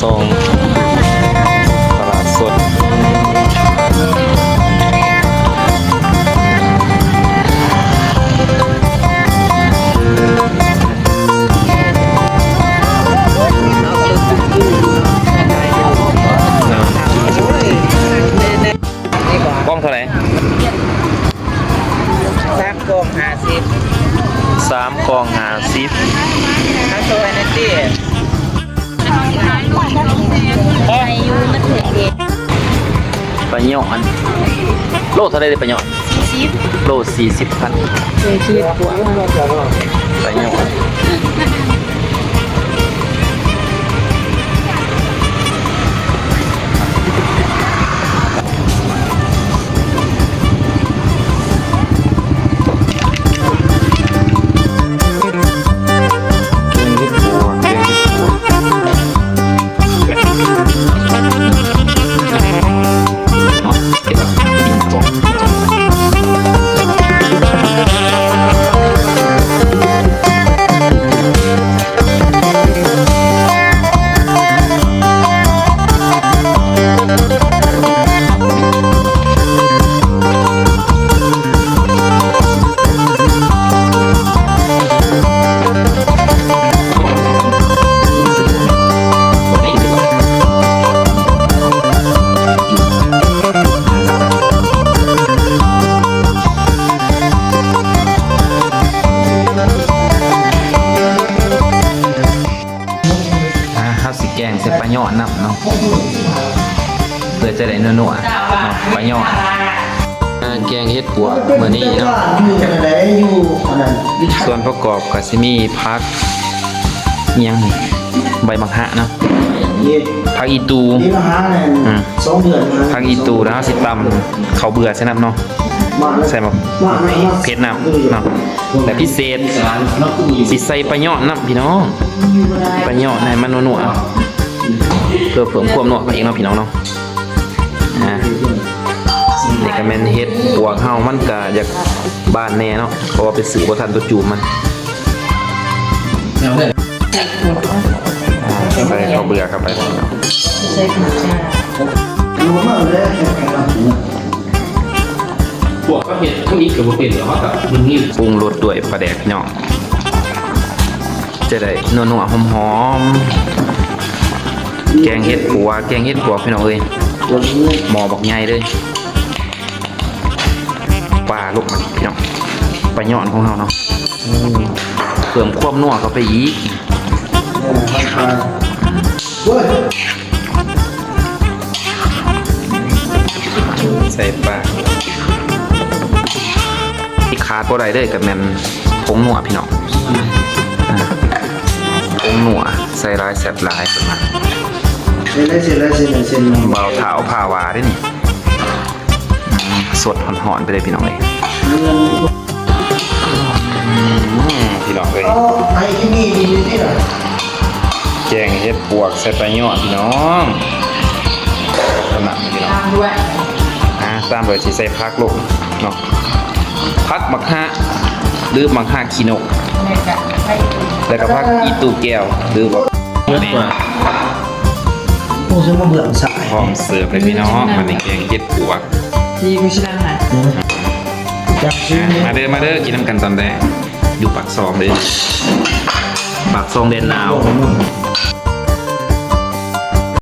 ซองตลาดสดกล้องเท่าไหร่3 กล่อง 50 3 กล่อง 50ทั้งตัวนั่นดิอายุมันถึงเด็ก ปลาหยอนโลเท่าไหร่เลยปลาหยอนโล40,000ปลาหยอนแกงใส่ปลาหยอดนำเนาะเพื่อจะได้นัวๆเนาะปลาหยอดแกงเฮ็ดปัวมื้อนี้เนาะส่วนประกอบก็สิมีผักอิหยังนี่ใบมะขะเนาะผักอีตูผักอีตูแล้วสิตำข้าวเบื่อใส่น้ำเนาะใส่มาเผ็ดน้ำเนาะแต่พิเศษสิใส่ปลาหยอดน้ำพี่น้องปลาหยอดให้มันนัวๆเพื่อเพิ่มความนัวเองเนาะพี่น้องเนาะนี่ก็แม่นเฮ็ดปวกเฮามันก็อยากบ้านแน่เนาะเพราะว่าไปซื้อบ่ทันตัวจูบมันใส่ข้าวเบื่อเข้าไปใส่ขนมชาพวกก็เห็ดพวกนี้กับพวกเป็นหรอว่ากับมึงนี่ปรุงรสด้วยปลาแดกพี่น้องจะได้นัวๆหอมๆแกงเฮ็ดปัวพี่น้องเอ้ยหม้อบักใหญ่เลยปลาลูกมันพี่น้องปลาหยอนของเราเนาะเพิ่มความนัวเข้าไปอีกใส่ปลาที่ขาดบ่ได้เลยกับแม่นผงนัวพี่น้องผงนัวใส่ลายแซ่บลายประมาณเบาเท้าพาวาด้วยนี่สดหอนๆไปเลยพี่น้องเลยพี่น้องเลยแกงเฮ็ดปวกใส่ปลาหยอดพี่น้องขนาดพี่น้องตามเลยสิใส่พักลูกเนาะพักมักฮะหรือมักฮะขี้นกแล้วก็พักอีตูแก้วหรือว่านี่โอ้ฉันมาเบื่อสายพร้อมเสิร์ฟเลยพี่น้องมันนี่แกงเฮ็ดปวกดีกูชนะหายมาเด้อกินน้ำกันตอนแรกอยู่ปากซองเลยปากซองเดนนาว